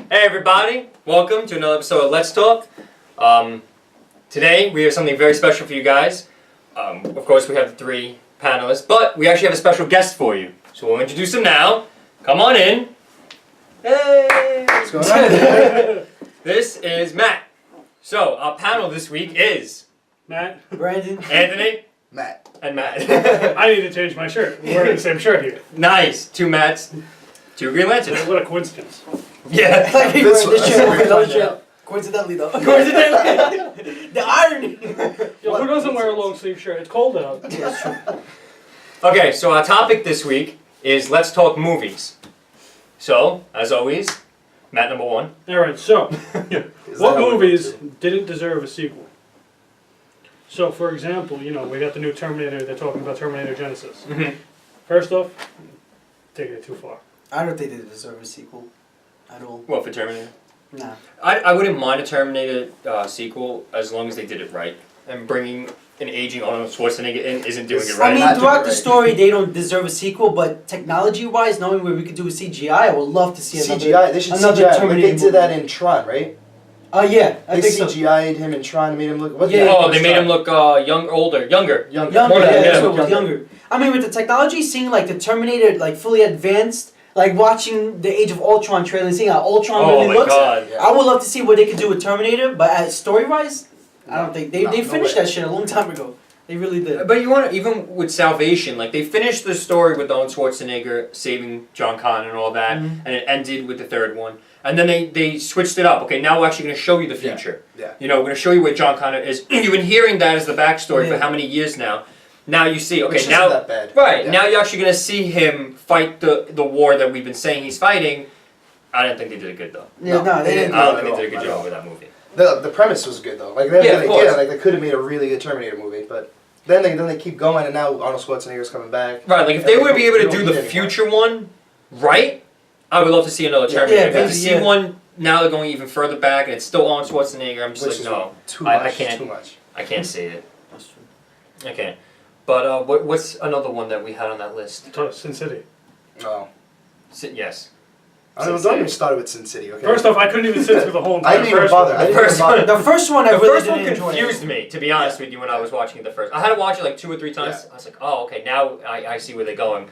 Hey everybody, welcome to another episode of Let's Talk. Today we have something very special for you guys. Of course we have the three panelists, but we actually have a special guest for you. So we'll introduce him now. Come on in. Hey! What's going on? This is Matt. So our panel this week is Matt, Brandon, Anthony, Matt. and Matt. I need to change my shirt. We're wearing the same shirt here. Nice, two Matts, two Green Lanterns. What a coincidence. Yeah. like he This wearing this one- shirt over another yeah. shirt. Coincidentally though. Coincidentally. The irony. Yo, who doesn't wear a long sleeve shirt? It's cold out. Okay, so our topic this week is Let's Talk Movies. So, as always, Matt number one. Alright, so, Is that what how we movies do it? didn't deserve a sequel? So, for example, we got the new Terminator, they're talking about Terminator Genesis. First off, taking it too far. I don't think they deserve a sequel at all. What, for Terminator? Nah. I wouldn't mind a Terminator sequel as long as they did it right. And bringing an aging Arnold Schwarzenegger in isn't doing it I right. mean, Not throughout doing the it right. story, they don't deserve a sequel, but technology-wise, knowing what we could do with CGI, I would love to see another. CGI. They should another CGI. Like Terminator they did that movie. in Tron, right? Yeah, I They think so. CGI'd him in Tron and made him look. What Yeah. the heck Oh, was they made Tron? him look younger. younger. Younger, More than- yeah, yeah, that's what it was, younger. younger. I mean, with the technology, seeing like the Terminator like fully advanced, like watching the Age of Ultron trailer and seeing how Ultron Oh really my looks, god. Yeah. I would love to see what they could do with Terminator, but as story-wise, I don't think they No, no finished way. that shit a long time ago. They really did. But you want to, even with Salvation, like they finished the story with Arnold Schwarzenegger saving John Connor and all that, Mhm. and it ended with the third one. And then they switched it up. Okay, now we're actually going to show you the Yeah. future. Yeah. You know, we're going to show you where John Connor is. You've been hearing that as the backstory for Yeah. how many years now? Now you see, okay, Which now... isn't that bad. Right, Yeah. now you're actually going to see him fight the war that we've been saying he's fighting. I didn't think they did it good, though. Yeah, no, they didn't. I don't at think they did a all, good at job all. with that movie. The premise was good though. Like they Yeah, of course. like they could have made a really good Terminator movie, but then they keep going and now Arnold Schwarzenegger's coming back. Right, like if Yeah, they they would be able to don't do need the anyone. future one right, I would love to see another Yeah. Terminator. Yeah, But to basically, see yeah. one now they're going even further back and it's still Arnold Schwarzenegger, I'm just Which like, is no, too I much. can't. Too much. I can't see it. That's true. Okay. But what's another one that we had on that list? Sin City. No. Yes. I don't Sin even City. start with Sin City. Okay. First off, I couldn't even sit through the whole I entire didn't even first bother. one. I didn't even First bother. The first one I The really first one didn't enjoy. confused me, to be honest Yeah. with you, when I was watching it the first. I had to watch it like 2 or 3 times. Yeah. I was like, oh, okay, now I see where they're going.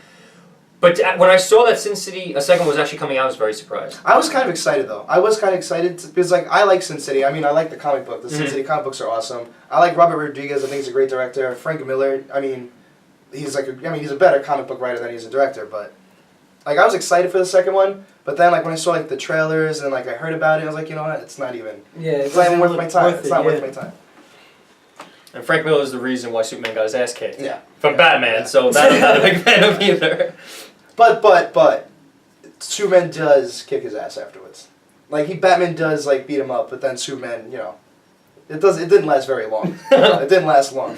But when I saw that Sin City, a second was actually coming out, I was very surprised. I was kind of excited though. I was kind of excited because like I like Sin City. I mean, I like the comic book. The Sin Mhm. City comic books are awesome. I like Robert Rodriguez. I think he's a great director. Frank Miller. I mean, he's he's a better comic book writer than he's a director. But like I was excited for the second one. But then like when I saw like the trailers and like I heard about it, I was like, you know what? It's not even. Yeah, It's not even worth my time. It's not worth my time. And Frank Miller is the reason why Superman got his ass kicked. Yeah. From Yeah. Batman, Yeah. so that I'm not a big fan of either. But Superman does kick his ass afterwards. Like Batman does like beat him up, but then Superman, you know, it didn't last very long. It didn't last long.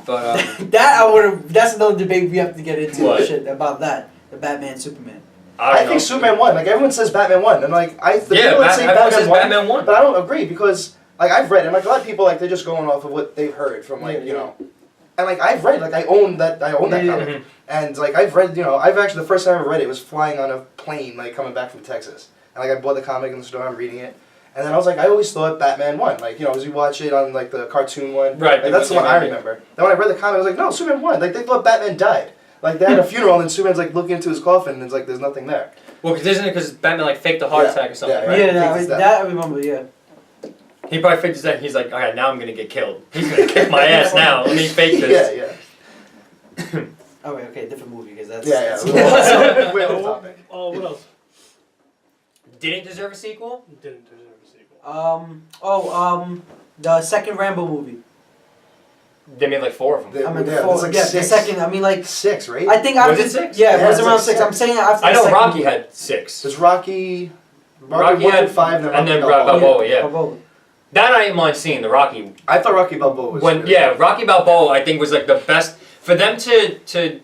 But That I would have. That's another debate we have to get into. What? Shit about that. The Batman Superman. I don't think know. Superman won. Like everyone says Batman won, and like the Yeah, people that say everyone Batman says won, Batman won. but I don't agree because like I've read and like a lot of people like they're just going off of what they've heard from like Yeah, you yeah. know, and like I've read like I own that Yeah, comic, Mhm. and like I've read I've actually the first time I ever read it was flying on a plane like coming back from Texas, and like I bought the comic in the store, I'm reading it. And then I was like, I always thought Batman won. Like, as you watch it on like the cartoon one. Right, Like, that's the one I yeah. remember. Then when I read the comic, I was like, no, Superman won. Like, they thought Batman died. Like, they had a funeral and Superman's like looking into his coffin and it's like, there's nothing there. Well, isn't it because Batman like faked a heart Yeah, attack or something, yeah, right? Yeah, I no, think it's that I remember. Yeah. He probably faked his death. He's like, alright, now I'm gonna get killed. He's gonna kick my ass now. Let me fake this. Yeah. Oh wait, okay, different movie because that's. Yeah, that's- We're off topic. Oh, what else? Didn't deserve a sequel? Didn't deserve a sequel. The second Rambo movie. They made like 4 of them. They- I mean, the yeah, four, there's like yeah, six. the second. I mean, like, 6, right? I think Was after it 6? Yeah, Yeah, it was it's around like 6. 6. I'm saying after. I the know second Rocky movie. had 6. There's Rocky Rocky 1 had- and 5, and then Rocky Balboa. Balboa, yeah. Balboa. That I didn't mind seeing, the Rocky. I thought Rocky Balboa was really good. Rocky Balboa I think was like the best. For them to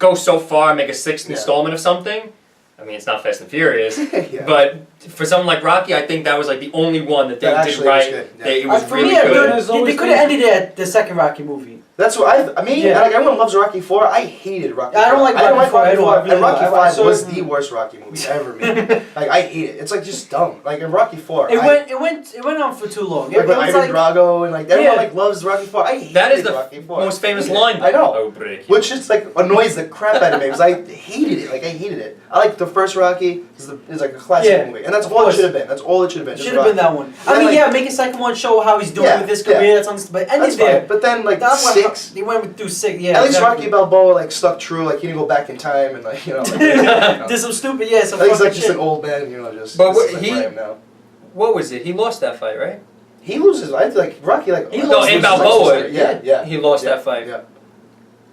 go so far and make a 6th Yeah. installment of something, I mean, it's not Fast and Furious, Yeah. but for something like Rocky, I think that was like the only one that they That did actually was right. good, yeah. It was For really me, good. There's they always could have things- ended it at the second Rocky movie. That's what I mean. Yeah. Like everyone loves Rocky 4. I hated Rocky. I don't like I Rocky 4 at all. I really And Rocky don't. I 5 saw was it- the worst Rocky movie ever made. Like I hate it. It's like just dumb. Like in Rocky 4, It went on for too long. It like with was Ivan like Drago and like everyone Yeah. like loves Rocky 4. I hate That is the Rocky 4. most famous I hate it. line. I know. Oh, break. Which just like annoys the crap out of me because I hated it. Like I hated it. I like the first Rocky is like a classic Yeah, movie, and that's of all it course. should have been. That's all it should have been. just should have been Rocky. that one. Yeah, I mean, like- yeah, make a second one, show how he's doing Yeah, with his yeah. career. That's but ended That's there. fine. But then like That one, 6. they went through 6. Yeah, At least exactly. Rocky Balboa like stuck true. Like he didn't go back in time and like Did some stupid, yeah, some Like, he's fucking like just shit. an old man, just. But just what- like he- where I am now. What was it? He lost that fight, right? He loses. I feel like Rocky like He almost lost in loses, like, Balboa, sister. Yeah. He lost Yeah, that fight. Yeah.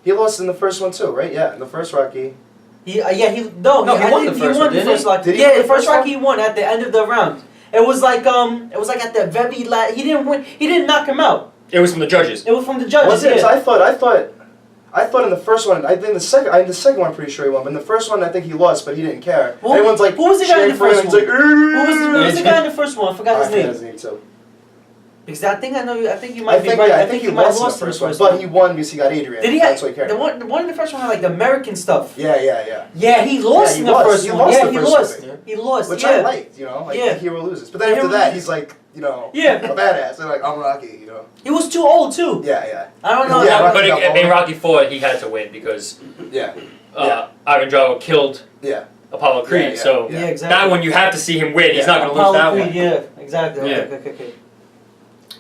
He lost in the first one too, right? Yeah, in the first Rocky. No, he won the first one, didn't he? Rocky. Did he Yeah, win the the first first Rocky he won at the end of the round. It was like at the very last. He didn't win. He didn't knock him out. It was from the judges. It was from the judges. Was it? Yeah. So I thought in the first one. I think the second one I'm pretty sure he won. But in the first one I think he lost, but he didn't care. Who- Everyone's like, who was the guy in the cheering for him, first He's like, Who was the guy in the first one? I forgot his I forget name. his name too. Because I think you I might be think right. yeah, I think he he might have lost in the lost first one, but he won because he got Adrian. Did he? That's what he cared. The one in the first one had like the American stuff. Yeah. Yeah, he lost he in the lost. first He one. lost Yeah, the he first lost. one. He lost. Which yeah. I liked, like Yeah. the hero loses. But then The after hero that, loses. he's like, Yeah. a badass. And like, I'm Rocky, He was too old too. Yeah. I don't know. Yeah, But Rocky Balboa. in Rocky 4, he had to win because Yeah. Ivan Drago killed Yeah. Apollo Creed. Yeah. So Yeah, exactly. that one you have to see him win. He's Yeah. not going to lose Apollo that Creed, one. yeah, exactly. Yeah. Okay.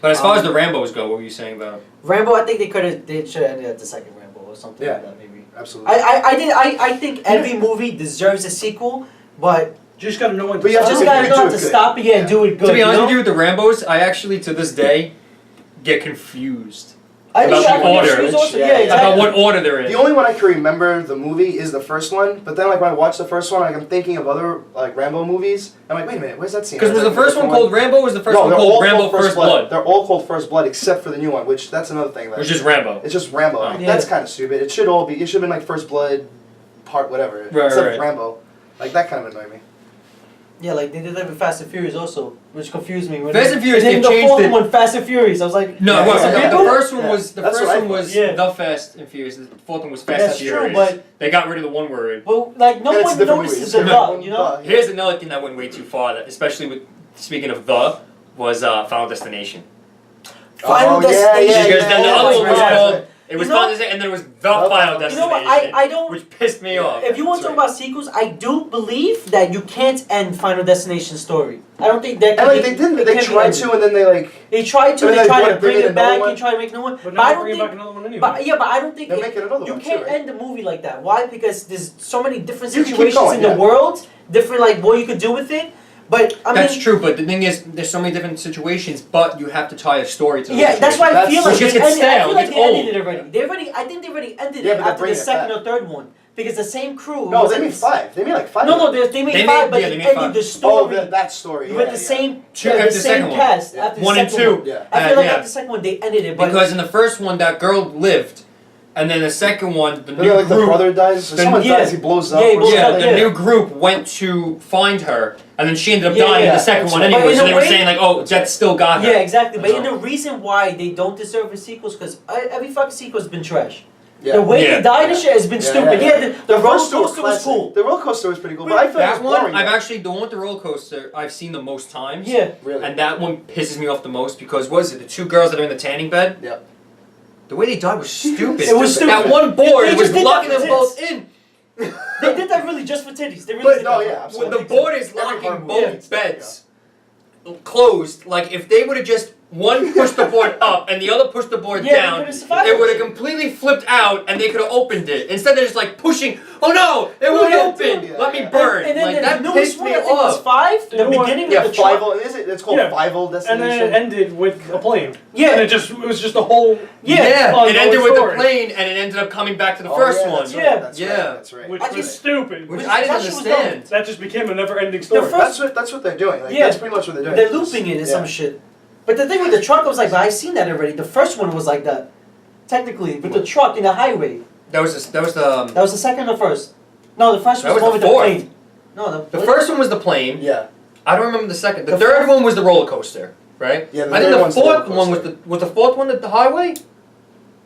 But as far as the Rambos go, what were you saying about? Rambo, I think they should have ended at the second Rambo or something Yeah. like that maybe. Absolutely. I think every movie deserves a sequel, but You just gotta know when to But you have stop. just to gotta do know how it to good. stop it and do it good. To be honest with you you, with the Rambos, I actually to this day get confused I about think the I order. confused also, Yeah, yeah, yeah. exactly. about what order they're in. The only one I can remember the movie is the first one, but then like when I watch the first one, like I'm thinking of other like Rambo movies. I'm like, wait a minute, where's that scene? Because was Is the that first one different called Rambo? Or was the first No, one they're called all Rambo called First Blood? They're all called First Blood except for the new one, which that's another thing. Which is Rambo. It's just Rambo. Oh. Yeah. That's kind of stupid. It should have been like First Blood, part whatever. Right, except right. Rambo. Like that kind of annoyed me. Yeah, like they did that with Fast and Furious also, which confused me. When Fast and Furious, they they named the changed fourth it. one Fast and Furious. I was like, No, Yeah, well, yeah, the yeah. first one Yeah. was the That's first what I one was thought. Yeah. the Fast and Furious. The fourth one was Fast That's and true, Furious. but- They got rid of the one word. well, like no And it's one a different notices movie. the It's the, different. you know. Yeah. Here's another thing that went way too far, especially with speaking of was Final Destination. Final Oh, yeah, Destination. yeah, Because then the yeah, other one was right. called. It was You know- Final Destination, and then it was the The Final You You know Destination. what? I don't. Which pissed me off. If you want to That's talk about sequels, I do believe that you can't end Final Destination story. I don't think that. And like they didn't. it They can be tried ended. to, and then they like. They tried to. And They then tried they to bring bring it in another back. one. They tried to make no one. But But now I they're don't bringing think. back another one anyway. But yeah, but I don't think They're making another you one can't too, right? end the movie like that. Why? Because there's so many different You can keep situations going, in yeah. the world, different like what you could do with it. But I That's mean, true, but the thing is, there's so many different situations, but you have to tie a story to the yeah, that's why I That's- feel like Which they just gets ended, I stale, feel it like gets they ended old. it already. I think they already ended Yeah, it but they're after the bringing it second back. or third one because the same crew. No, was they in made this- 5. They made like 5. No, they made They five, made- but yeah, they they made ended five. the Oh, story that story. with yeah, the yeah. same Two the after the same second one. cast Yeah. after the One and second two. one. Yeah. I feel like Yeah. after the second one they ended it, but Because in the first one, that girl lived, and then the second one, the But new then like the group, brother dies, or the- someone yeah. dies, he blows up. Yeah, he or blows yeah, up, the something. new group went to find her, and then she ended up Yeah, dying in yeah. the second one But anyway. in So a they were way- saying like, oh, Jet still got her. yeah, exactly. But So- in the reason why they don't deserve a sequel is because every fucking sequel has been trash. Yeah. The way Yeah. they died and shit has been Yeah, stupid. yeah, Yeah, yeah. the roller first two were coaster was classic. cool. The roller coaster was pretty cool, but I feel like That it's one, boring. I've though. actually, the one with the roller coaster, I've seen the most times. Yeah. Really. And that one pisses me off the most because, what is it, the two girls that are in the tanning bed? Yep. The way they died was stupid. It was stupid. That one board, They it was just did that locking for them tits. both in. They did that really just for titties. They really But did no, that. yeah, When absolutely. the board is Every horror locking movie, both beds closed, like if they would have just one pushed the board up and the other pushed the board Yeah, they down, could've survived. it would have completely flipped out and they could have opened it. Instead, they're just like pushing. Oh no, it won't Yeah, open. yeah, Let me yeah. burn. And then like the that newest pissed one, me I think was off. 5. The You know what? beginning Yeah, of the truck. Five-O, is it? It's called Yeah. 5-O And Destination. then it ended with a plane. Yeah. And it was just a whole. Yeah, ongoing it ended with story. the plane and it ended up coming back to the Oh, first yeah, one. That's right, Yeah. That's Yeah. Right, that's right. Which I was just- stupid. Which Which I didn't that shit was understand. That just became a never-ending story. first- That's what they're doing. Like, Yeah. That's pretty much what they're doing. They're looping it in some shit. But the thing with the truck, I was like, but I've seen that already. The first one was like that. Technically, with the truck in the highway. That was the That was the second or first? No, the first That was was the one the with fourth. the plane. No, the first one was the plane. Yeah. I don't remember the second. The The third fourth- one was the roller coaster, right? Yeah, the I think third the one's the fourth roller one was coaster. the fourth one the highway.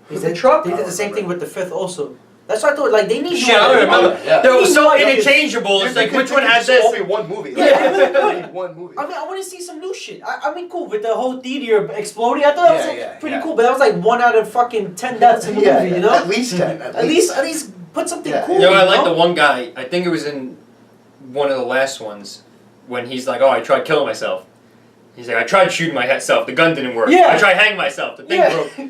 With the truck? They did the same thing with the fifth also. That's why I thought, like, they need Shit, I don't remember. Yeah. They were so They need interchangeable. It's like, which one has has this? Only one movie. Yeah. Only one movie. I mean, I want to see some new shit. I mean, cool, with the whole theater exploding, I thought that was Yeah, like, yeah, pretty yeah. cool, but that was like 1 out of fucking 10 deaths in the Yeah, movie, yeah. you know? At least 10. At least put something Yeah. cool. Yo, I you like know? the one guy, I think it was in one of the last ones, when he's like, oh, I tried killing myself. He's like, I tried shooting myself, the gun didn't work. Yeah. I tried hanging myself, the thing Yeah. broke. I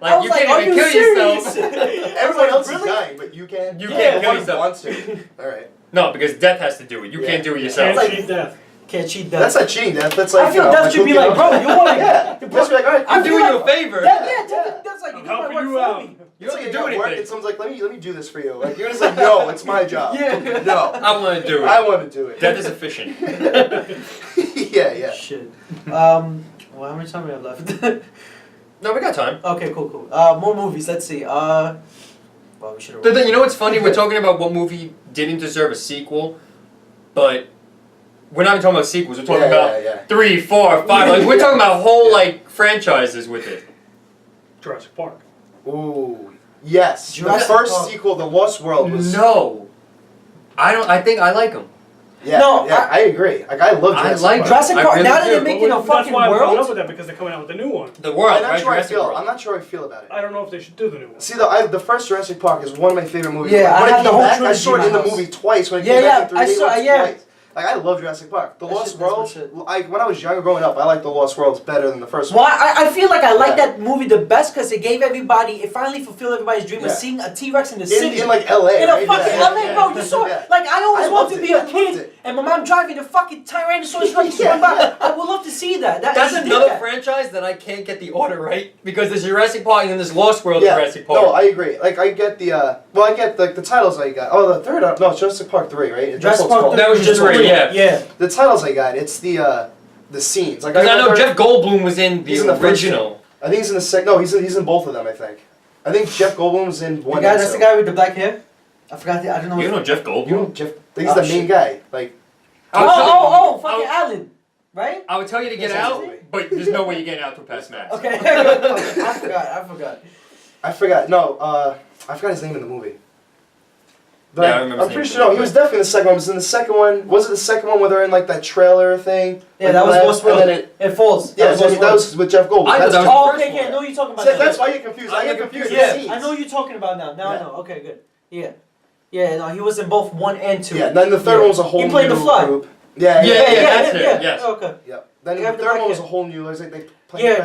Like, was you like, can't are even you kill serious? yourself. Everyone else really? is dying, but you can't. You Yeah. can't kill One yourself. wants to. All right. No, because death has to do it. You Yeah. can't do it Yeah. yourself. Can't cheat death. Can't cheat that. That's not cheating. That's like. I feel you know, Death should be hooking like, up. bro, you want to. Yeah. Death should be like, all right. I'm I feel doing you like- a favor. That's like, I'm you do my helping work you for out. me. You It's don't like do you're at work anything. and someone's like, let me do this for you. Like you're just like, no, it's my job. Yeah. No, I want to do it. I want to do it. Death is efficient. yeah. Shit. Well, how many time we have left? No, we got time. Okay, cool. More movies. Let's see. Well, we should have. You know what's funny? We're talking about what movie didn't deserve a sequel, but we're not even talking about sequels. We're talking about yeah. 3, 4, 5. Like, we're talking about whole like franchises with it. Jurassic Park. Ooh, yes. Jurassic the first Park. sequel, The Lost World, was. No, I don't. I think I like them. Yeah, No, yeah, I agree. Like I love I Jurassic like Park. Jurassic I Park. really now that do. they're making a That's fucking why I'm coming up world. with that, because they're coming out with a new one. The world, I'm not right? sure I Jurassic feel. World. I'm not sure I feel about it. I don't know if they should do the new one. See, the first Jurassic Park is one of my favorite movies. Yeah, Like, when I it have the came whole back, I trilogy saw in it in my the house. movie twice when it Yeah, came yeah, back in 3D. I saw- once, yeah. twice. Like I love Jurassic Park. The That Lost shit- that's my World. shit. Like when I was younger, growing up, I liked The Lost World better than the first Well, one. I feel like I like Yeah. that movie the best because it gave everybody, it finally fulfilled everybody's dream of Yeah. seeing a T-Rex in the city. In like LA. In a right? fucking Yeah, LA, yeah, bro, yeah. you saw Yeah. it. Like, I always I wanted loved to it. be I a loved kid, it. and my mom driving the fucking Tyrannosaurus Rex Yeah, going by. yeah. I would love to see that. That's I just did another that. franchise that I can't get the order right because there's Jurassic Park and then there's Lost World Yeah. Jurassic Park. No, I agree. Like I get the I get like the titles I got. Oh, the third. No, it's Jurassic Park 3, right? That's Jurassic what it's Park called. That was just three, yeah. Yeah. The titles I got. It's the scenes. Like Because I know remember- Jeff Goldblum was in the He's in the first original. I think he's in the second. No, he's in both of them. I think. I think Jeff Goldblum was in The one. guy, and that's the two. guy with the black hair? I forgot I don't know. You what- know Jeff Goldblum? You know Jeff. He's Oh, the shit. main guy. Like Fucking Alan. Right? I would tell you to get That's out, his name. but there's no way you're getting out through past Max. Okay. I forgot. I forgot. No, I forgot his name in the movie. But Yeah, I remember I'm his pretty name sure. No, too, he was definitely in the second one. Was in the second one. Was it the second one where they're in like that trailer thing? Yeah, Like, that was lab, Lost and World. then It falls. Yeah, was so Lost that World. was with Jeff Goldblum. I thought That's that was Jeff- Oh, the first okay, one. I know what you're talking about. See, now. that's why I get confused. I get confused. with Yeah, scenes. I know what you're talking about now. Now I Yeah. know. Okay, good. Yeah. Yeah, no, he was in both 1 and 2. Yeah. Then the third Yeah. one was a whole He played new the Flood. group. Yeah. Yeah, that's it, yeah. yes. Okay. Yeah. Then They the have the third black one was a hair. whole new. It was like they played Yeah,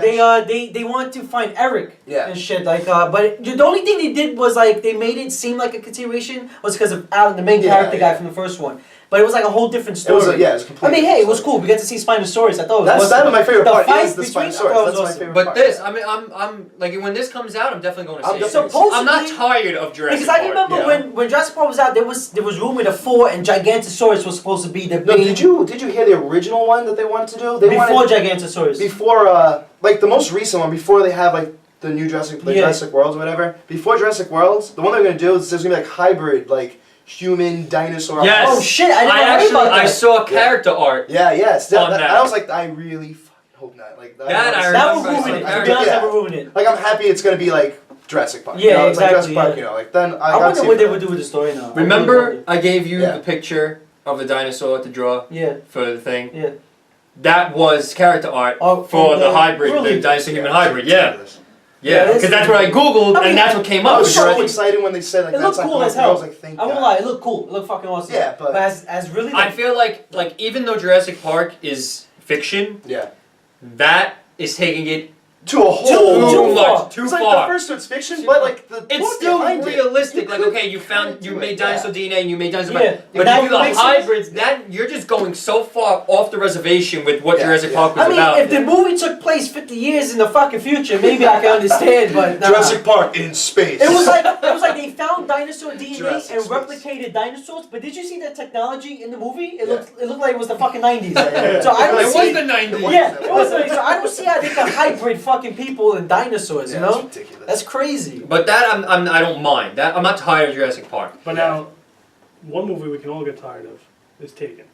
they wanted to find Eric Yeah. and shit like but the only thing they did was like they made it seem like a continuation was because of Alan, the main Yeah, character guy yeah. from the first one. But it was like a whole different It story. was it was I completely. mean, hey, it was different. cool. We got to see Spinosaurus. I thought it That's was that was my favorite The part. fight Is the between- Spinosaurus. I thought it was That's my awesome. favorite But part. this, I mean, I'm like when this comes out, I'm definitely going to I'm see it. definitely- Supposedly, I'm not tired of Jurassic because I Park. remember yeah. when Jurassic Park was out, there was rumored of 4 and Gigantosaurus was supposed to be the No, main did you hear the original one that they wanted to do? They before wanted Gigantosaurus. before like the most recent one before they have like the new Jurassic Jurassic Worlds or whatever. Before Jurassic Worlds, the one they're gonna do is there's gonna be like hybrid like human dinosaur. Yes. Oh shit! I didn't I know actually about that. I saw character art. Yeah. Yes. On that. I was like, I really fucking hope not. Like That was- That would remember ruin it. I To be honest, yeah. that would ruin it. Like I'm happy it's gonna be like Jurassic Park. Yeah, you know? It's exactly, Like Jurassic Park, yeah. you know. Like then I got wonder to what see they it. would do with the story now. Remember, I gave you Yeah. the picture of the dinosaur to draw Yeah, for the thing. yeah. That was character art Oh, for from the the- hybrid, really? the dinosaur human hybrid. Yeah, Yeah, yeah. it's- Because that's what I googled, I mean, and that's what came I up. was with so Jurassic- excited when they said like It that's looked like cool the as whole thing. I hell. was like, thank I won't God. lie, it looked cool. It looked fucking awesome. Yeah, but as really, I feel like even though Jurassic Park is fiction, yeah. that is taking it To a whole Too much, far. too It's like far. the first one's fiction, but like the It's book still behind realistic. It, Like, you okay, you do made it, dinosaur DNA and you made dinosaur, Yeah, but that you do the makes sense. hybrids. That you're just going so far off the reservation with what Yeah, Jurassic yeah. Park was I mean, about. if the movie took place 50 years in the fucking future, maybe I can understand. But nah. Jurassic Park in space. It was like they found dinosaur DNA Jurassic and space. replicated dinosaurs. But did you see that technology in the movie? It Yeah. looked like it was the fucking 90s. Yeah. So I don't it see. was the 90s. Yeah, it was like, so I don't see how they can hybrid fucking people and dinosaurs. Yeah, You know, that's ridiculous. that's crazy. But that I don't mind. That I'm not tired of Jurassic Park. But now, one movie we can all get tired of is Taken.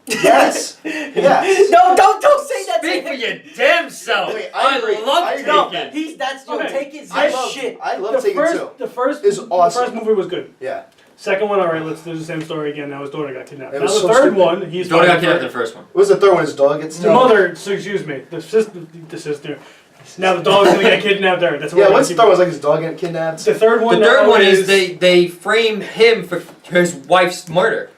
Yes. Yes. No, don't say that. Speak to for him. your damn self. Wait, I agree. love I agree. No, Taken. that's Okay. Taken's I his love shit. I love Taken too. The first Is The awesome. first movie was good. Yeah. Second one, all right, let's do the same story again. Now his daughter got kidnapped. It Now was the so third stupid. one, he's Don't got fighting kidnapped for- in the first one. What was the third one? His dog gets The mother, so excuse me, the sister. Now the dog's gonna get kidnapped there. That's what Yeah, we're what's the gonna third one? Like his dog getting kidnapped. keep- The third one. The third now one is they frame him for his wife's murder.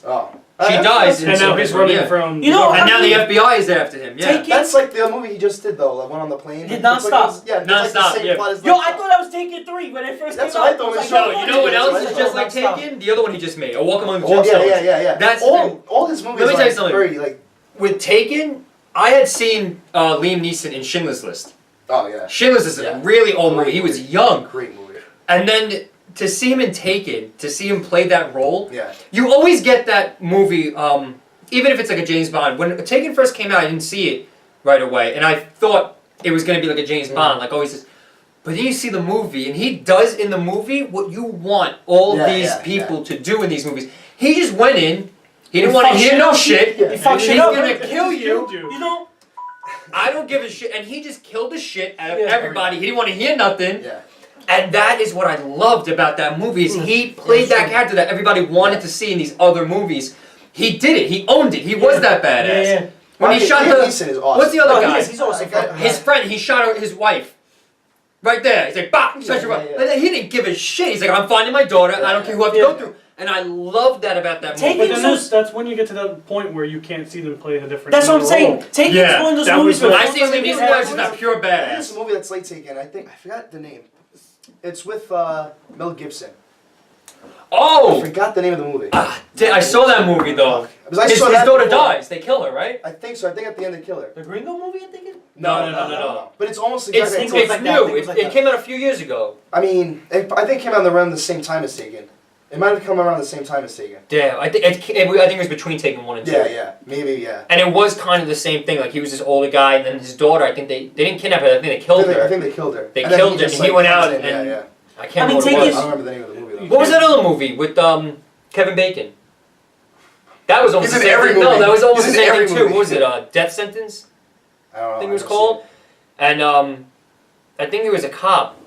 Oh. She dies, And now he's running Yeah. from. You know, And now the I mean- FBI is after him. Yeah. Take That's like the movie he just did though, the one on the plane. Did It's Non-Stop. Like, yeah, it's like Non-Stop, the same yeah. plot as Yo, I Non-Stop. thought I was Taken 3 when it first That's came what I out. thought was was No, so- you know what Yeah, else that's is what just I like thought. Taken? The other one he just made, A Walk Among the Oh, yeah, Tombstones. yeah. That's all his movies Let me are tell you something. very like. with Taken. I had seen Liam Neeson in Schindler's List. Oh yeah. Schindler's List is Yeah. a really old movie. Great He was movie. young, Great movie. and then to see him in Taken, to see him play that role, Yeah. you always get that movie. Even if it's like a James Bond. When Taken first came out, I didn't see it right away, and I thought it was going to be like a James Bond, like always. But then you see the movie, and he does in the movie what you want all Yeah, these yeah, people to do in these movies. He just went in. He didn't He want to fucked hear shit no up. shit. Yeah. He and fucked shit he's up. gonna He kill just you. killed you. You know? I don't give a shit, and he just killed the shit out of Yeah. everybody. He didn't want to hear nothing. Yeah. And that is what I loved about that movie. Is he played Yeah, that sure. character that everybody wanted to see in these other movies. He did it. He owned it. He was that badass. Yeah. When he shot Liam the Neeson is awesome. what's the other No, guy? he's awesome. That guy- His friend. He shot his wife. Right there. He's like, bah! Shut your Yeah, wife. yeah. And then he didn't give a shit. He's like, I'm finding my daughter. I don't care who I have to Yeah. go through. And I love that about that Take movie. But then Taken's that's when you get to that point where you can't see them play the different. That's what I'm role. saying. Taken's Yeah, one of those that movies was where the- I see Liam Neeson as just a pure I think badass. it's a movie that's late Taken. I forgot the name. It's with Mel Gibson. I Oh! forgot the name of the movie. I saw that movie though. Because I His, saw his that daughter before. dies. They kill her, right? I think so. I think at the end they kill her. The Gringo movie, I'm thinking? No. But it's almost It's, exactly. it's, It was like that, I new. think it was like It that. came out a few years ago. I mean, I think it came out around the same time as Taken. It might have come around the same time as Taken. Damn, I think it was between Taken 1 and 2. Yeah, maybe, yeah. And it was kind of the same thing. Like he was this older guy, and then his daughter. I think they didn't kidnap her. I think they killed her. I think they killed her. They And then killed him, just, and he went comes out in, yeah, and- yeah. I can't I mean, remember what I it don't was. remember the name of the movie though. What was that other movie with Kevin Bacon? That was almost He's the in same every thing. No, movie. that was almost He's the in same every thing too. movie. What was it? Death Sentence? I don't know. I think it was I've never called. And I think he was a cop,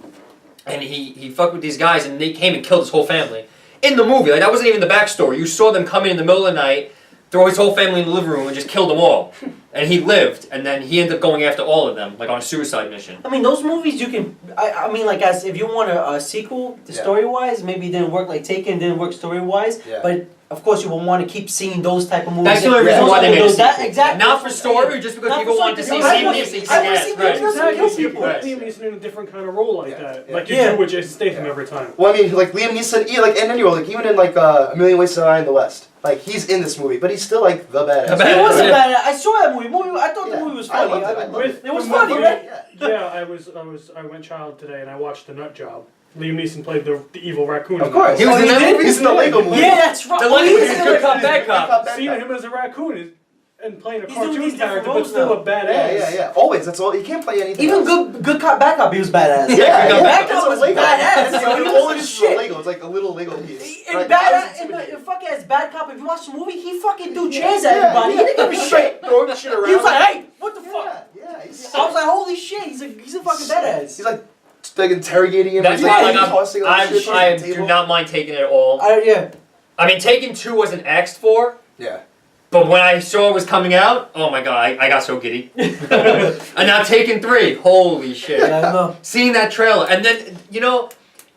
and he fucked with these guys, and they came and killed his whole family in the movie. Like that wasn't even the backstory. You saw them come in the middle of the night, throw his whole family in the living room, and just kill them all. And he lived, and then he ended up going after all of them, like on a suicide mission. I mean, those movies you can. I mean, like, as if you want a sequel, Yeah. story wise, maybe it didn't work like Taken, didn't work story wise. Yeah. But of course, you will want to keep seeing those type of movies. That's the only reason why they made a Those- that- sequel. exactly. Not for story, or just because Not people for want to see story, Liam because I Neeson wanna- kick I wanna ass. see Liam Right. Neeson Exactly. kill People people. put Liam Neeson in a different kind of role like Yeah, that. yeah. Like you Yeah. do with Jason Statham Yeah. every time. Well, I mean, like Liam Neeson, like, and anyway, like even in like A Million Ways to Die in the West, like he's in this movie, but he's still like the badass. The It badass. wasn't Yeah. bad. I saw that movie. I thought Yeah. the movie was I funny. loved it. I loved it. It was The funny, movie- right? Yeah. Yeah, I went child today and I watched The Nut Job. Liam Neeson played the evil raccoon. Of in course. He was Oh, in he that did? movie? He's in the Lego movie. Yeah, that's right. The Oh, one he with is his in good it. cop, bad cop. Seeing him as a raccoon and playing a He's doing cartoon these different character, but roles still now. a badass. Yeah. Always. That's all. He can't play anything. Even else. good cop, bad cop, he was badass. Yeah, Good yeah. Back Cop was It's a Lego. badass. It's Yo, he like, was all the it is shit. a Lego. It's like a little Lego piece. In Right? bad, I was in the intimidated. fucking as bad cop, if you watch the movie, he fucking threw chairs Yeah, at everybody. yeah. He didn't give a shit. Throwing shit around. He was like, hey, what the fuck? Yeah. He's I was like, holy shit, he's a fucking badass. He's like interrogating him. That's he's why like, like, tossing all the shit on I the do table. not mind Taken it at all. Yeah. I mean, Taken 2 wasn't asked for, Yeah. but when I saw it was coming out, oh my god, I got so giddy. And now Taken 3, holy shit. Yeah, I know. Seeing that trailer, and then,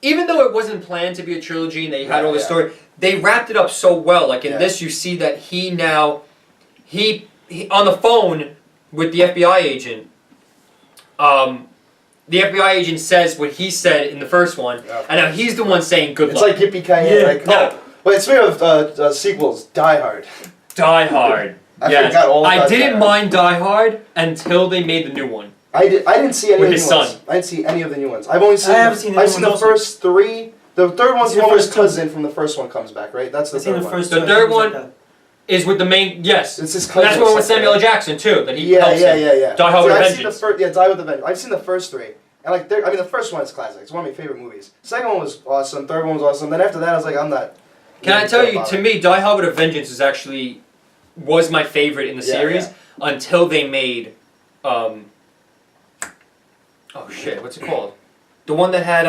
even though it wasn't planned to be a trilogy and they had all the Yeah. story, they wrapped it up so well. Like in Yeah. this, you see that he on the phone with the FBI agent, the FBI agent says what he said in the first one, Yeah. and now he's the one saying good It's luck. like Yippee-Ki-Yay. Yeah. Like, No. Wait, speaking of sequels, Die Hard. Die Hard. I Yes. forgot all I about Die didn't Hard. mind Die Hard until they made the new one. I didn't see any With of the his new ones. son. I didn't see any of the new ones. I've only seen. I haven't seen the I've new seen the ones also. first three. The third one's I've the seen one where the his first two. cousin from the first one comes back, right? That's the I've seen third the one. first The two, third things like one- that. Is with the main yes. It's his And cousin. that's the one with or something. Samuel L. Jackson too. That he Yeah, helps yeah, him. yeah, yeah. Die Hard with a I've seen the Vengeance. first. Yeah, Die with a Vengeance. I've seen the first three, and like, I mean, the first one is classic. It's one of my favorite movies. Second one was awesome. Third one was awesome. Then after that, I was like, I'm not. Can I tell you? about To it. me, Die Hard with a Vengeance is actually was my favorite in the Yeah, series yeah. until they made, oh shit, what's it called? The one that had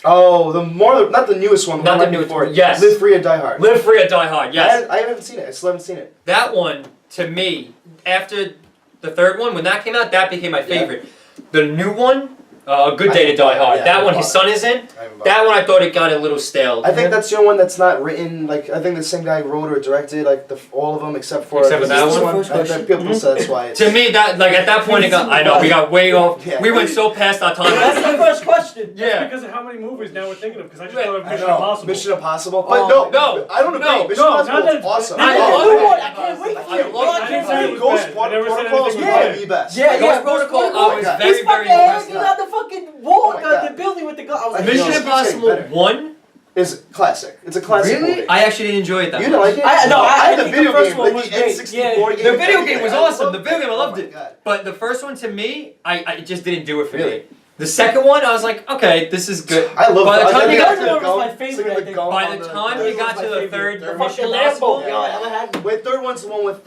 Oh, not the newest one, Not but the newest before. one, yes. Live Free or Die Hard. Live Free or Die Hard. Yes, I haven't seen it. I still haven't seen it. that one to me after the third one when that came out, that became my favorite. The new one, A Good Day to Die Hard. Yeah, that I one, haven't his son is in. I haven't bought That one I thought it got a little stale. I think that's the only one that's not written. Like I think the same guy wrote or directed like all of them except for Except for that this one? First question. People say that's why. It's, To me, that like at that point, it got. I know we got way off. Yeah. We went so past our time. That's the first question. Yeah. Because of how many movies now we're thinking of. Because I just Wait, thought of I Mission know. Impossible. Mission Impossible, but Oh, no, I don't agree. no, Mission no, Impossible not is that- awesome. They I did a love new it. one. I can't wait I for it. love I didn't say it was Ghost bad. I never said Protocol is anything probably bad. the best. Yeah, Ghost yeah. Protocol, I was God. very, He's very fucking impressed. hanging on the fucking wall, Oh my God. the building with the gun. I was like, Mission Yo, it's getting Impossible better. 1? Is classic. It's a classic movie. I actually didn't enjoy it that You much. didn't like it? I had the think video the first game, one like was the great. N64 Yeah. game. The video game everything. was I awesome. loved The video game, I it. loved Oh my it. God. But the first one to me, it just didn't do it for Really? me. The second one, I was like, okay, this is good. I love By the time you got to the- was my favorite, I think. By the time you got to the third The Mission fucking Lambo, Impossible, yo, I ever had. Wait, third one's the one with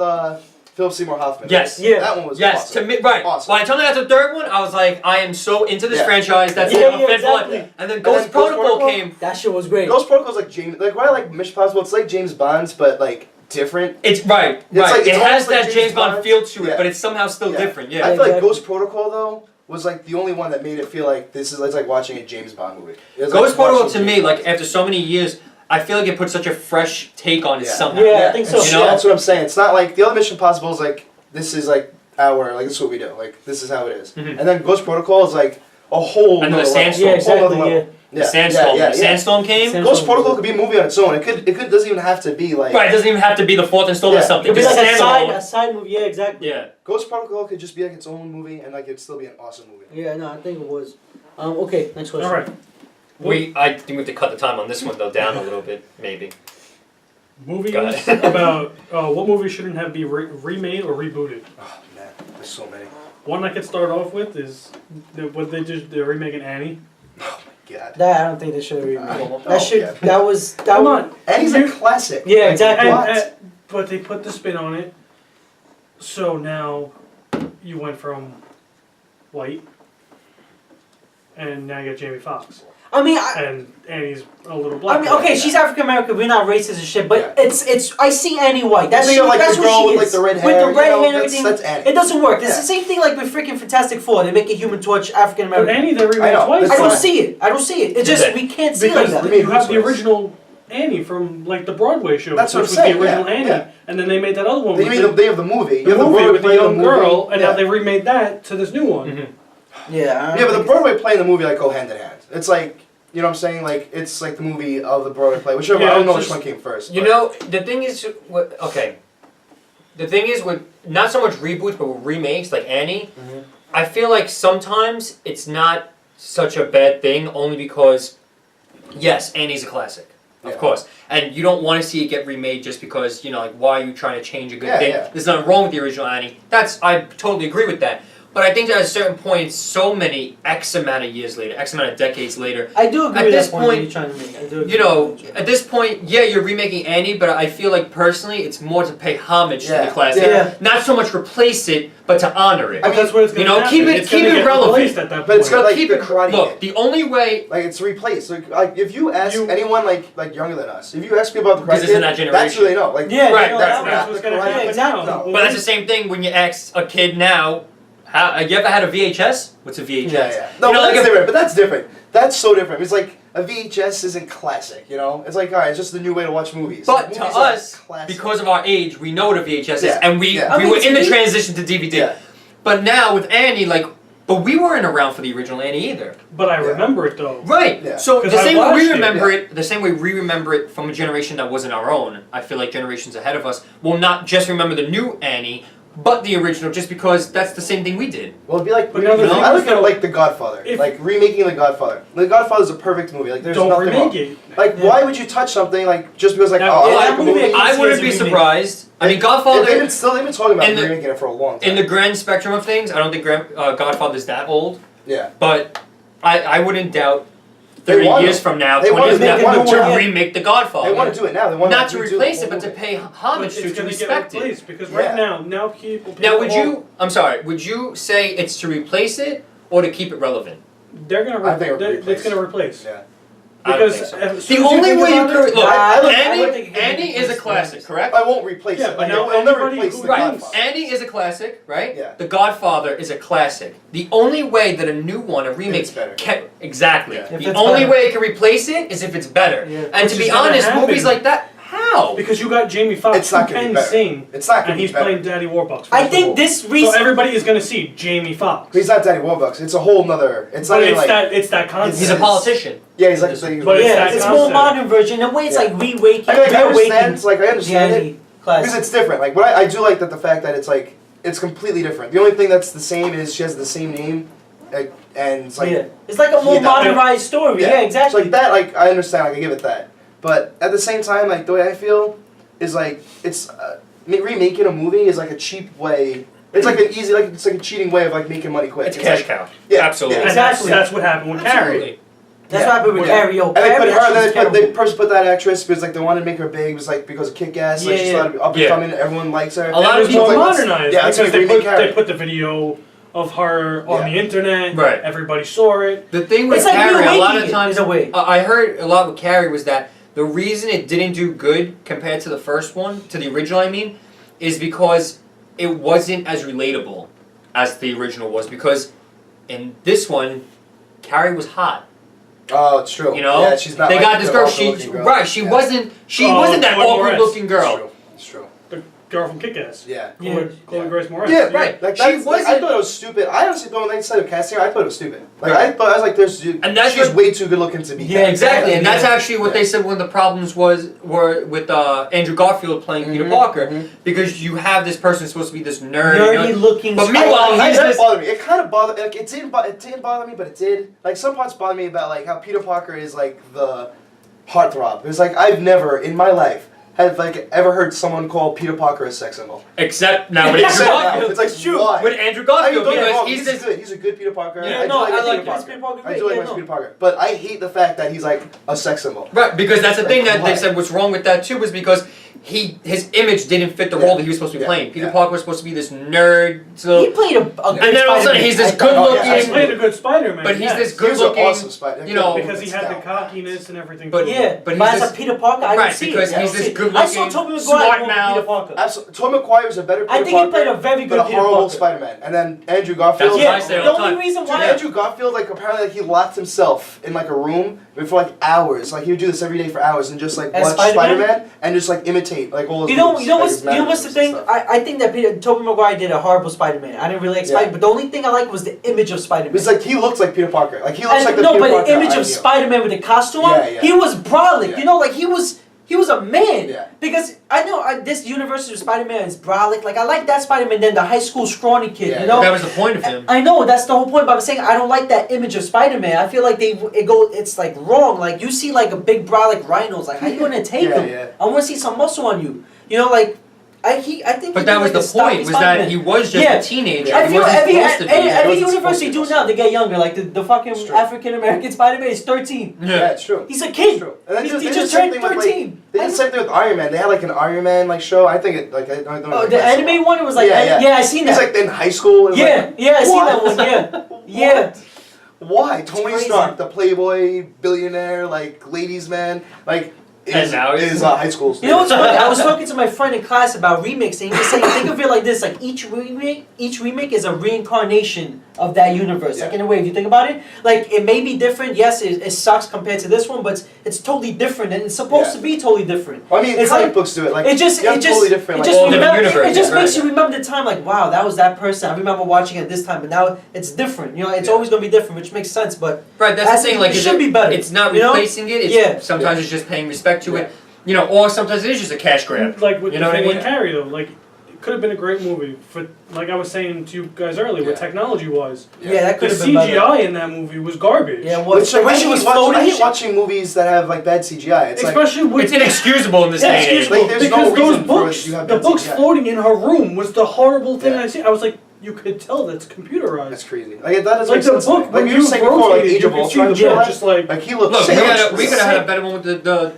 Philip Seymour Hoffman. Yes. Right? Yeah. That one was yes, awesome. to me, right. Awesome. By the time I got to the third one, I was like, I am so into this Yeah. franchise. That's Yeah, it. I'm yeah, a fan for life. exactly. And then Ghost Protocol came. That shit was great. Ghost Protocol's like James. Like why I like Mission Impossible? It's like James Bond's, but like different. It's right. It's like- it it's has almost like that James James Bond Bond. feel to it, Yeah. but it's somehow still Yeah. different. I Yeah. feel like Exactly. Ghost Protocol though was like the only one that made it feel like this is it's like watching a James Bond movie. It was Ghost like Protocol watching to me, James like Bond. after so many years, I feel like it put such a fresh take on it Yeah. somehow. Yeah, I think so. It's- You know? That's what I'm saying. It's not like the other Mission Impossible is like this is like this is what we do. Like this is how it is. Mhm. And then Ghost Protocol is like a whole. And then nother the level, Sandstorm. Yeah, a whole nother exactly. level. Yeah. The Sandstorm. yeah, The yeah. Sandstorm came. Sandstorm. Ghost Protocol could be a movie on its own. It doesn't even have to be like. Right, it doesn't even have to be the fourth installment Yeah. or something. It'd be Just like stand alone. a side movie. Yeah, exactly. Yeah. Ghost Protocol could just be like its own movie and like it'd still be an awesome movie. Yeah, no, I think it was. Okay, next question. All right. I think we have to cut the time on this one though down a little bit, maybe. Movies Got it. about what movie shouldn't have be remade or rebooted. Oh man, there's so many. One I could start off with is they're remaking Annie. Oh my god. That I don't think they should have remade. Oh, That should. yeah. That was. That Come was. on. And he's a classic. Yeah, exactly. What? But they put the spin on it, so now you went from white, and now you got Jamie Foxx, I mean, and Annie's a little black. I mean, okay, she's African American. We're not racist and shit, but Yeah. it's. I see Annie White. That's Think of, like, that's the who girl she with, is. like, the red With hair, the you red know, hair and that's- everything. that's Annie. It doesn't work. It's Yeah. the same thing like with freaking Fantastic Four. They make a Human Torch African But American. Annie they remade I know, twice. I that's don't fine. see it. I don't see it. It's just Okay. we can't see it like because that. you have the Twice. original Annie from like the Broadway show, That's which what was I'm saying, the original yeah, Annie, yeah. and then they made that other one They with made they have the movie. You the have the movie Broadway with the playing young movie. girl, and yeah. now they remade that to this new one. Mhm. Yeah. Yeah, but the Broadway play and the movie like go hand in hand. It's like you know what I'm saying? Like it's like the movie of the Broadway play. Whichever Yeah, I don't know it's which just- one came first. You but- know, the thing is, okay. The thing is with not so much reboots, but with remakes like Annie. Mhm. I feel like sometimes it's not such a bad thing, only because, yes, Annie's a classic, of Yeah. course, and you don't want to see it get remade just because like why are you trying to change a good Yeah, thing? yeah. There's nothing wrong with the original Annie. I totally agree with that. But I think that at a certain point, so many X amount of years later, X amount of decades later, I do agree At with this that point, point, that you're trying to make. I do agree you know, with that. at this point, yeah, you're remaking Annie, but I feel like personally, it's more to pay homage to Yeah. the classic, Yeah. not so much replace it, but to honor it. I mean, That's what it's you gonna know, happen. keep it- It's keep gonna it get relevant. replaced at that But it's point. got like keep the it. karate Look, kid. the only way Like it's replaced. Like if you ask You- anyone like younger than us, if you ask people about the Because Karate it's in Kid, that that's generation. who they know. Like Yeah, Right, no, that's that- That's the what's gonna Karate happen Kid. exactly. No. But that's the same thing when you ask a kid now. You ever had a VHS? What's a VHS? Yeah. No, You know, but like that's a- different. But that's different. That's so different. It's like a VHS isn't classic. You know, it's like all right, it's just the new way to watch movies. But Movies to are us, classic. because of our age, we know what a VHS is, Yeah, and we yeah. we I were mean, in the to me- transition to DVD. Yeah. But now with Annie, but we weren't around for the original Annie either. But I Yeah. remember it though. Right. Yeah. So the 'Cause I same way we watched it, remember yeah. it, the same way we remember it from a generation that wasn't our own. I feel like generations ahead of us will not just remember the new Annie, but the original, just because that's the same thing we did. Well, it'd be like But the other thing I is look at it though, like The Godfather, if- like remaking The Godfather. The Godfather is a perfect movie. Like there's Don't nothing wrong. remake it. Like Yeah. why would you touch something like just because like Now, oh yeah, I like that a movie movie? makes I sense wouldn't as a be remake. surprised. I mean, They've Godfather, been talking about in the- remaking it for a long time. in the grand spectrum of things, I don't think Godfather's that old. Yeah. But I wouldn't doubt 30 want years to. from now, They 20 want years to from make now, a new to one. remake The Godfather. They want to do it now. They want Not to redo the replace whole it, but to movie. pay But homage it's to gonna respect get it. replaced because right Yeah. now people Now, would all- you? I'm sorry. Would you say it's to replace it or to keep it relevant? They're gonna. I think it would It's replace. gonna replace. Yeah. I don't Because think so. as soon The as you only think way you about could it- look, I don't think Annie, it can Annie be is a replaced. classic, correct? I won't replace Yeah, it. but Like, now it'll never anybody replace who the Right, Godfather. Annie is a classic, right? Yeah. The Godfather is a classic. The only way that a new one, a remake, it's better. exactly. Yeah. If The it's only better. way it can replace it is if it's better. Yeah. And Which to be is gonna honest, happen. movies like that, how? Because you got Jamie Foxx It's who not gonna be can better. sing, It's not gonna and be he's better. playing Daddy Warbucks. I first of think all. this So recent. everybody is gonna see Jamie Foxx. He's not Daddy Warbucks. It's a whole nother. It's not But even it's like. that it's that concept. He's a politician. Yeah, he's like. But But it's yeah, that it's more concept. modern version. In a way, it's Yeah. like rewaking. I mean, like, I reawaking understand. Like I understand it Danny classic. because it's different. Like, I do like that the fact that it's like it's completely different. The only thing that's the same is she has the same name, like, and it's like. Yeah, it's like a more Yeah, that- modernized story. Yeah, So exactly. like that, like I understand, like I give it that. But at the same time, like the way I feel is like it's remaking a movie is like a cheap way. It's like an easy, like it's like a cheating way of like making money quick. It's cash like, cow. Yeah, Absolutely. And Exactly. that's what happened with Carrie. Absolutely. That's Yeah. what happened with Yeah. Carrie. Yo, And they put Carrie her, actually then was they put, they terrible. first put that actress because like they wanted to make her big. It was like because of Kick Ass, like Yeah, she's yeah. up and Yeah. coming, everyone likes her. A lot It of was more people- modernized Yeah, that's because what they they remake put Carrie. the video of her on Yeah. the internet. Right. Everybody saw it. The thing with It's like Carrie, a lot remaking of it, times, in a way. I heard a lot with Carrie was that the reason it didn't do good compared to the first one, to the original I mean, is because it wasn't as relatable as the original was. Because in this one, Carrie was hot. Oh, it's true. You know, yeah, she's not. they like got this the girl. awkward-looking girl. Right, she Yeah. wasn't. She Oh, wasn't that Chloe awkward Moretz. looking girl. It's true. It's true. The girl from Kick-Ass. Yeah. Chloe Yeah. Grace Moretz. Yeah, right. Like She that's, like, I wasn't- thought it was stupid. I honestly thought when they said casting her, I thought it was stupid. Like Right. I thought I was like, "There's And that's she's what- way too good looking to be." Yeah, Exactly, and that's Yeah. actually what they said one of the problems were with Andrew Garfield playing Peter Mhm, Parker, mhm. because you have this person supposed to be this nerd. you know, Nerdy looking. But spy- meanwhile, That he's didn't this- bother me. It kind of bothered. Like it didn't bother me, but it did. Like some parts bother me about like how Peter Parker is like the heartthrob. It's like I've never in my life have like ever heard someone call Peter Parker a sex symbol. Except now with Andrew Except now. Garfield. It's like It's true. why? With Andrew I mean, Garfield, don't get me because wrong, he's he's this. good. He's a good Peter Parker. Yeah, I no, do I like like Peter Chris Parker. Peter Parker. I great, do like yeah, Chris no. Peter Parker, but I hate the fact that he's like a sex symbol. Right, because that's the thing that Why? they said what's wrong with that too was because his image didn't fit the Yeah. role that he was supposed to be Yeah. playing. Peter Yeah. Parker was supposed to be this nerd, so He played a good and then all of a sudden Spider-Man. he's this I- good oh, yeah, He looking, played a good Spider-Man. but he's yes. this He good was an looking. awesome Spider. you know, because he had the Down. cockiness and everything. But- to him. Yeah. But But he's as a this, Peter Parker, I right, don't see because it. I he's don't this see it. good I saw looking, Tobey smart Maguire more than mouth. Peter Parker. Absolutely. Tobey Maguire was a better Peter I think he Parker, played a very but good a Peter horrible Parker. Spider-Man. And then Andrew Garfield. That's what I say Yeah, all the the only time. reason Dude, why Andrew Garfield, like apparently, like he locked himself in like a room for like hours. Like he would do this every day for hours and just like As watch Spider-Man? Spider-Man and just like imitate like all his. You know, moves, you know like, what's, his you know what's the mannerisms thing? and stuff. I think that Tobey Maguire did a horrible Spider-Man. I didn't really like Yeah. Spider, but the only thing I liked was the image of Spider-Man. It's like he looks like Peter Parker. Like he looks And like the no, Peter but Parker the image I of knew. Spider-Man with the costume, Yeah, yeah. he was brolic. Yeah. You know, like he was a man. Yeah. Because I know this universe of Spider-Man is brolic. Like I like that Spider-Man than the high school scrawny kid. Yeah, you know. That was the point of him. I know that's the whole point, but I'm saying I don't like that image of Spider-Man. I feel like it's like wrong. Like you see like a big brolic rhinos, like how you gonna take Yeah, them? yeah. I want to see some muscle on you. You know, like I think. But he that did, was like, a the stocky point, was Spider-Man. that he was just Yeah. a teenager. I He feel wasn't every supposed to be. every He wasn't universe they supposed do to be. now, they get younger. Like the fucking It's true. African American Spider-Man is 13. Yeah, it's true. He's a It's kid. true. And then He they did just the same turned thing with, 13. They did the same thing with Iron Man. They had like an Iron Man like show. I think it like I don't know. Oh, the anime one was like Yeah, yeah. I seen He's that. like in high school. And Yeah, I seen that What? one. Yeah. Why? Tony crazy. Stark, the playboy billionaire, like ladies man, like And now he's- is high school. You know what's funny? I was talking to my friend in class about remakes, and he was saying, think of it like this: like each remake is a reincarnation of that universe. Like Yeah. in a way, if you think about it, like it may be different. Yes, it sucks compared to this one, but it's totally different, and it's supposed Yeah. to be totally different. Well, I mean, It's comic like- books do it. Like It just, you have it just, totally different. it like, just, all different remember, it universes, just makes right. you remember the time. Like, wow, that was that person. I remember watching it this time, but now it's different. You know, it's Yeah. always gonna be different, which makes sense. But Right, that's That's- the thing. Like, it is should be better, It's not you know? replacing it. It's, Yeah. Sometimes it's just paying respect to it. You know, or sometimes it is just a cash grab. Like with You the know what I thing with mean? Carrie though, like it could have been a great movie for, like I was saying to you guys earlier, with Yeah. technology wise. yeah, that The could have been better. CGI in that movie was garbage. Yeah, Which the way she was floating. I and hate shit. watching movies that have like bad CGI. It's like Especially with It's inexcusable in this yeah, day and age. excuse me, Like, there's no because those reason for books, it to have the bad books CGI. floating in her room was the horrible thing Yeah. I see. I was like, you could tell that's computerized. That's crazy. Like that doesn't Like make the sense. book, Like when you were saying before, like Age of you could see Ultron, the and shit book like just like like he looks. Look, we sick. could have had a better one with the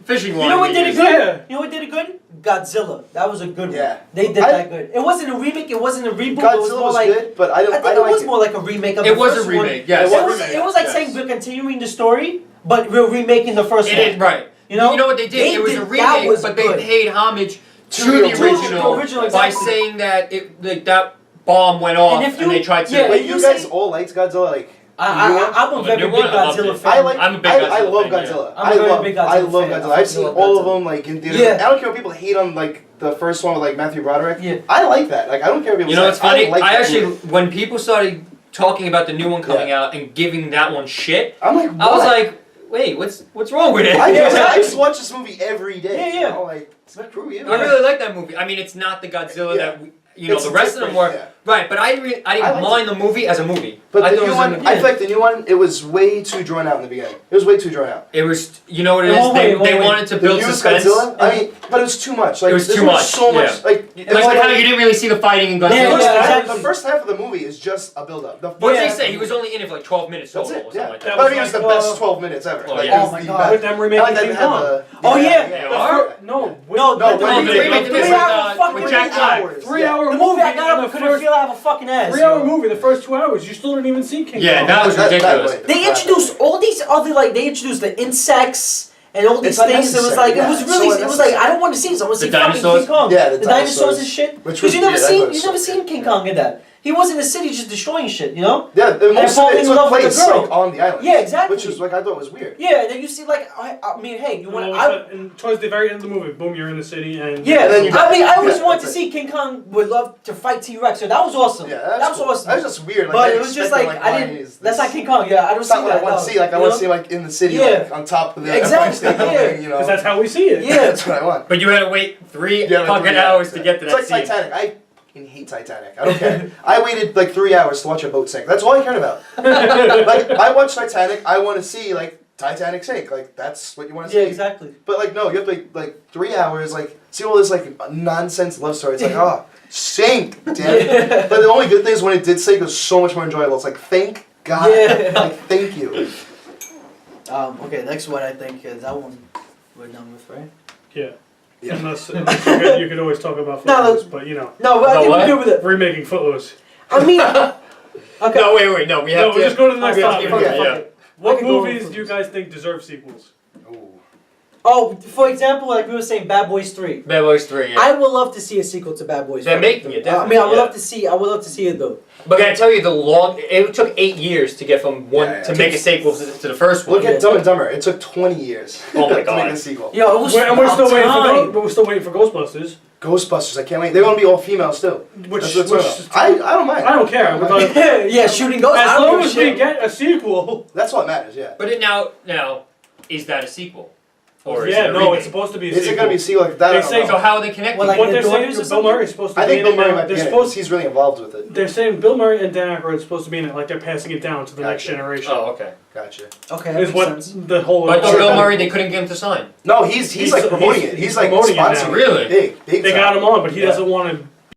fishing line. You know what we did it used. good? Yeah. You know what did it good? Godzilla. That was a good one. Yeah. They did that good. It wasn't a remake. It wasn't a reboot. It was Godzilla more was like. good, but I I think don't it was like more like a remake of It the was first a remake, one. yes. It was like Yes. saying we're continuing the story, but we're remaking the first It one. is right. You know? what they did? It was a that remake, was but good. they paid homage to To the the original original, by exactly. saying that that bomb went off And if and you- they tried to. yeah, Wait, and you you guys say- all liked Godzilla? Like I'm a I'm a very new big one, I loved Godzilla it. fan. I like. I'm a big I Godzilla love fan, yeah. Godzilla. I'm a very big I Godzilla love fan. Godzilla. I I've seen love all of Godzilla. them like in theaters. Yeah. I don't care what people hate on like the first one with like Matthew Broderick. Yeah. I like that. Like I don't care what people You know say. what's funny? like I that actually, movie. when people started talking about the new one coming out and giving that one shit, I'm like, I was what? like, wait, what's wrong with it? I Yeah, used to watch this movie every day. Yeah, yeah. You know, like screw you. I really like that movie. I mean, it's not the Godzilla Yeah. that you know. It's the rest of them were different, right, but I didn't liked mind the movie as a movie. But I the thought it new was one, an- I feel like the new one, it was way too drawn out in the beginning. It was way too drawn out. It was, you know what it In is? what way? They, In what they way? wanted to The build new suspense. Godzilla, I mean, but it was too much. Like It was there too much, So much. yeah. Like, Like how you didn't really see the fighting in Godzilla. Yeah, the, first yeah, half, exactly. the first half of the movie is just a build up. What Yeah. did they say? He was only in it for like 12 minutes That's total it. or something Yeah. like That that. But I was mean, it's the like, best 12 minutes ever. Oh, Like, yeah. it's Oh my the God. best. With them I remaking like that King they had Kong. the. Oh, yeah. They The are? fir- no, No, No, with when the they remake did this it, 3-hour with fucking Jack Black. hours. 3 Yeah. hour The movie. movie I got in up the couldn't first feel I have a fucking ass. 3 hour yo. movie. The first 2 hours, you still didn't even see King Yeah, Kong. that was That ridiculous. way. They introduced all these other they introduced the insects and all these It's things. It was unnecessary, like yeah, it was it's really so it was like unnecessary. I don't want to see this. I want to The see fucking dinosaurs? King Kong. Yeah, the the dinosaurs dinosaurs. and shit. Which Because was- you never yeah, that seen was you so never cool. seen King Kong in that. He was in the city just destroying shit. You know. Yeah, and most of falling it in took love with place the girl. like on the island. Yeah, exactly. Which is like I thought was weird. Yeah, and then you see like I mean, hey, you want And towards the very end of the movie, boom, you're in the city and Yeah, And then you I mean, I always yeah, wanted to that's see King Kong would love to fight T-Rex, so that was awesome. Yeah, that was cool. awesome. That was just weird. Like, but I it was just expected, like why I didn't. is That's this- not King Kong. Yeah, I don't It's see not what that. I want no. to see. Like I You want know? to see like in the city, Yeah. like on top of the Exactly, Empire State Building. yeah. You know, because that's how we see it. Yeah. that's what I want. But you had to wait 3 Yeah, like fucking 3 hours to yeah. get to It's that like scene. Titanic. I fucking hate Titanic. I don't care. I waited like 3 hours to watch a boat sink. That's all I cared about. Like I watched Titanic. I want to see like Titanic sink. Like that's what you want to see. Yeah, exactly. But like no, you have to like 3 hours. Like see all this like nonsense love story. It's like sink, damn it. But the only good thing is when it did sink, it was so much more enjoyable. It's like thank God. Yeah. Like thank you. Okay, next one I think is that one we're done with, right? Yeah. Yeah. Unless you could always talk about No, Footloose, but you know, No, but I The think what? we're good with it. remaking Footloose. I mean, okay. No, wait, no, we have No, to. we'll just go to the next we have topic. to- Yeah. yeah. I What could go movies with do you guys think deserve sequels? Ooh. Oh, for example, like we were saying, Bad Boys 3. Bad Boys 3, yeah. I would love to see a sequel to Bad Boys. They're 3. making it, I mean, I would definitely, love to see. I would love to see it though. But can I tell you, it took 8 years to get from one Yeah, to yeah. make a sequel to the first one. Look at Dumb and Dumber. It took 20 years Oh my to God. make a sequel. Yo, it was And we're still about waiting time. for we're still waiting for Ghostbusters, Ghostbusters, I can't wait. They're gonna be all females still. which, That's what's going on. I don't mind. I don't care. Because Yeah, shooting ghosts. I as don't long give a as we shit. get a sequel. That's what matters. Yeah. But now, is that a sequel? Or is Yeah, it a no, remake? it's supposed to be a Is sequel. it gonna be a sequel like that? They I don't say know. So how are they connected? Well, like What the they're saying daughters or is Bill Murray's supposed to I be think in Bill it Murray now. might be They're in it, supposed 'cause he's really involved with it. They're saying Bill Murray and Dan Aykroyd are supposed to be in it, like they're passing it down to the next Gotcha. generation. Oh, okay. Gotcha. Okay, that Is makes what sense. the whole. But Sure, Bill but- Murray, they couldn't get him to sign. No, he's like promoting it. he's He's like promoting it now. sponsoring. Really? Big They time. got him on, but he Yeah. doesn't want to